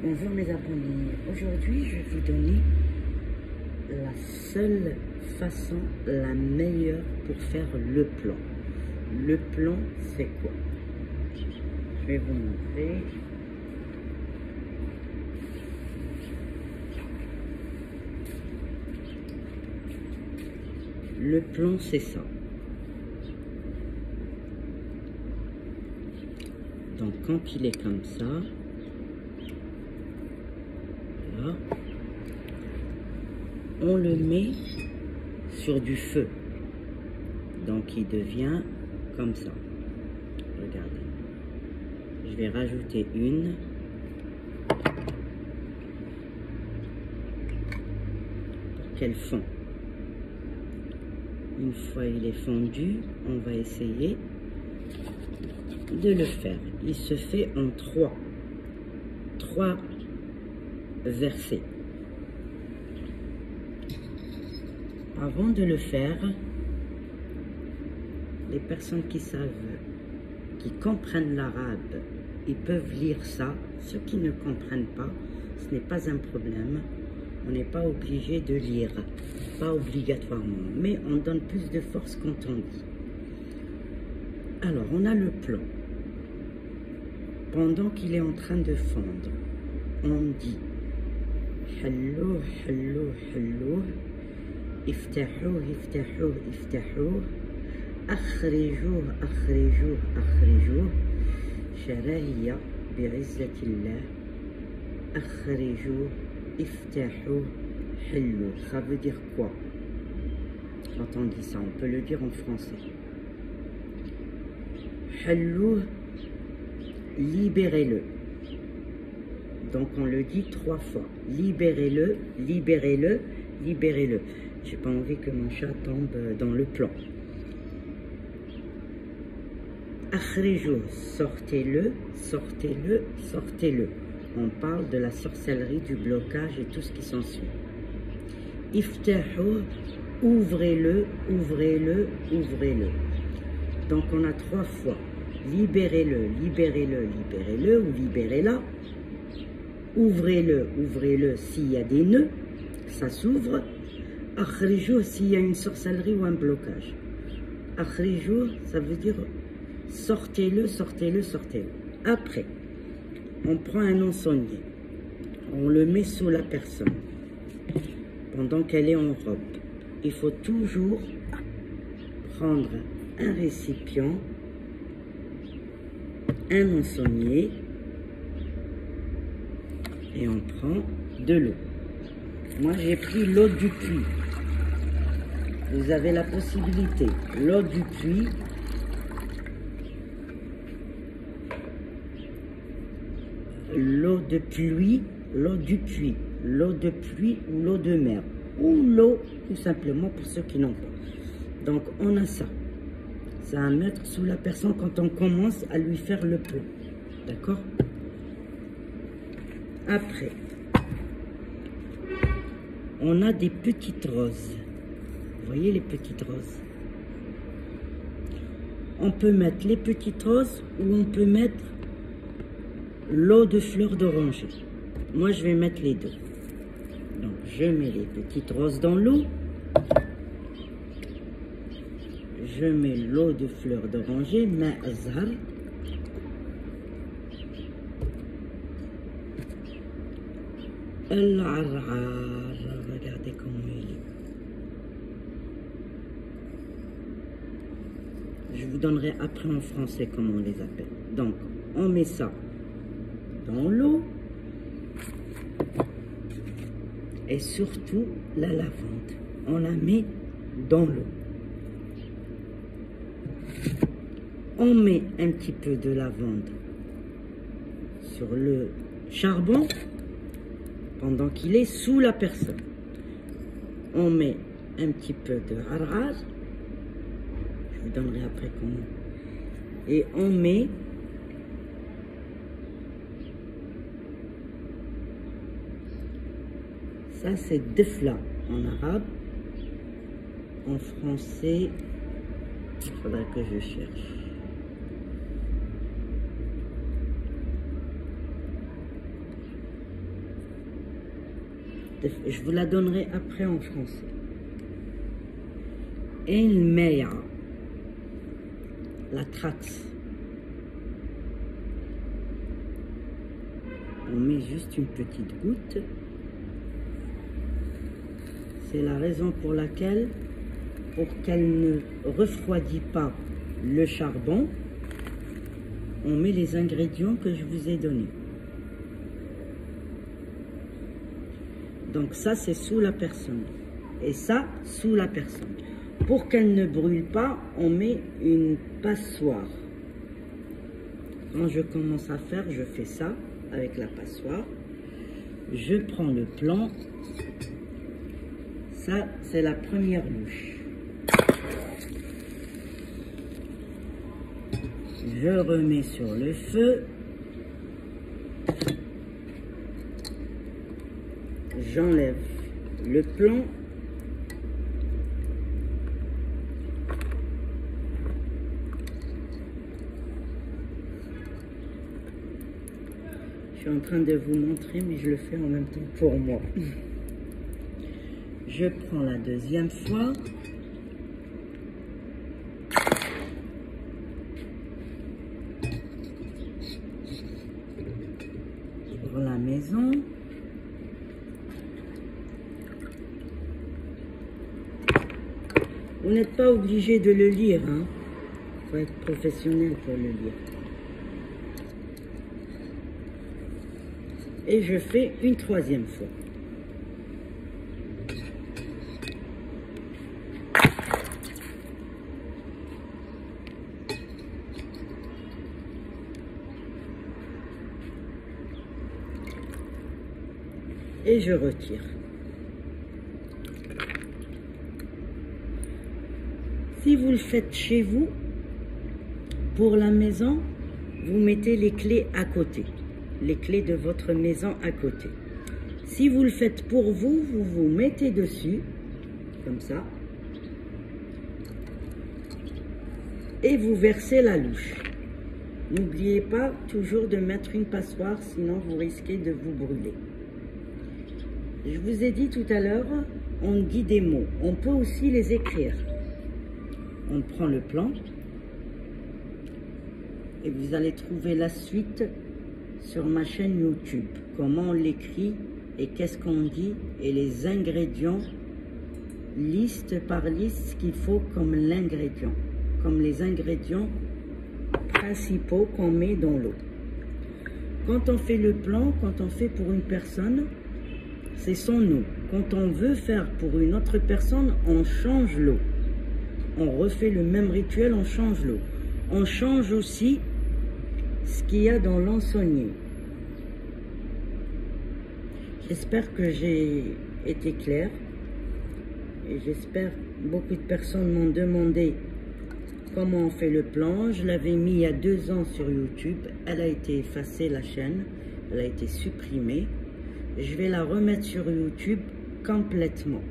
Bonjour mes abonnés, aujourd'hui je vais vous donner la seule façon, la meilleure pour faire le plan. Le plan c'est quoi? Je vais vous montrer. Le plan c'est ça. Donc quand il est comme ça, là, on le met sur du feu. Donc il devient comme ça. Regardez. Je vais rajouter une. Pour qu'elle fond. Une fois il est fondu, on va essayer de le faire. Il se fait en trois versets. Avant de le faire, les personnes qui savent, qui comprennent l'arabe, ils peuvent lire ça. Ceux qui ne comprennent pas, ce n'est pas un problème. On n'est pas obligé de lire, pas obligatoirement, mais on donne plus de force quand on lit. Alors, on a le plan. Pendant qu'il est en train de fondre, on dit Hallo, hallo, hallo, iftahouh, iftahouh, iftahouh, akhrijouh, akhrijouh, akhrijouh, sharahiya bi'izzatillah, akhrijouh, iftahouh, hallo. Ça veut dire quoi? Quand on dit ça, on peut le dire en français. Hallo, libérez-le. Donc on le dit 3 fois. Libérez-le, libérez-le, libérez-le. J'ai pas envie que mon chat tombe dans le plan. Akhrijou, sortez-le, sortez-le, sortez-le. On parle de la sorcellerie, du blocage et tout ce qui s'ensuit. Iftahou, ouvrez-le, ouvrez-le, ouvrez-le. Donc on a 3 fois. Libérez-le, libérez-le, libérez-le ou libérez-la. Ouvrez-le, ouvrez-le s'il y a des nœuds, ça s'ouvre. Akhrijou s'il y a une sorcellerie ou un blocage. Akhrijou, ça veut dire sortez-le, sortez-le, sortez-le. Après, on prend un ensonnier, on le met sous la personne pendant qu'elle est en robe. Il faut toujours prendre un récipient, un ensonnier, et on prend de l'eau. Moi j'ai pris l'eau du puits. Vous avez la possibilité, l'eau du puits, l'eau de pluie, l'eau du puits, l'eau de pluie ou l'eau de mer, ou l'eau tout simplement pour ceux qui n'ont pas. Donc on a ça. Ça à mettre sous la personne quand on commence à lui faire le plan. D'accord? Après, on a des petites roses. Vous voyez les petites roses? On peut mettre les petites roses ou on peut mettre l'eau de fleurs d'oranger. Moi, je vais mettre les deux. Donc, je mets les petites roses dans l'eau. Je mets l'eau de fleurs d'oranger, ma azhar. Al-ar'ar, regardez comment il est. Je vous donnerai après en français comment on les appelle. Donc, on met ça dans l'eau. Et surtout, la lavande. On la met dans l'eau. On met un petit peu de lavande sur le charbon pendant qu'il est sous la personne. On met un petit peu de har'ar. Je vous donnerai après comment. Et on met ça, c'est defla en arabe. En français, il faudra que je cherche. Je vous la donnerai après en français. الماء, la traxe. On met juste une petite goutte. C'est la raison pour laquelle, pour qu'elle ne refroidit pas le charbon, on met les ingrédients que je vous ai donnés. Donc ça, c'est sous la personne. Et ça, sous la personne. Pour qu'elle ne brûle pas, on met une passoire. Quand je commence à faire, je fais ça avec la passoire. Je prends le plan. Ça, c'est la première louche. Je remets sur le feu. J'enlève le plan. Je suis en train de vous montrer, mais je le fais en même temps pour moi. Je prends la deuxième fois. Pour la maison. Vous n'êtes pas obligé de le lire, hein. Il faut être professionnel pour le lire. Et je fais une troisième fois. Et je retire. Si vous le faites chez vous, pour la maison, vous mettez les clés à côté. Les clés de votre maison à côté. Si vous le faites pour vous, vous vous mettez dessus, comme ça, et vous versez la louche. N'oubliez pas toujours de mettre une passoire, sinon vous risquez de vous brûler. Je vous ai dit tout à l'heure, on dit des mots. On peut aussi les écrire. On prend le plan et vous allez trouver la suite sur ma chaîne YouTube. Comment on l'écrit et qu'est-ce qu'on dit et les ingrédients, liste par liste, ce qu'il faut comme l'ingrédient, comme les ingrédients principaux qu'on met dans l'eau. Quand on fait le plan, quand on fait pour une personne, c'est son eau. Quand on veut faire pour une autre personne, on change l'eau. On refait le même rituel, on change l'eau. On change aussi ce qu'il y a dans l'ensonnier. J'espère que j'ai été claire. Et j'espère que beaucoup de personnes m'ont demandé comment on fait le plan. Je l'avais mis il y a 2 ans sur YouTube. Elle a été effacée, la chaîne. Elle a été supprimée. Je vais la remettre sur YouTube complètement.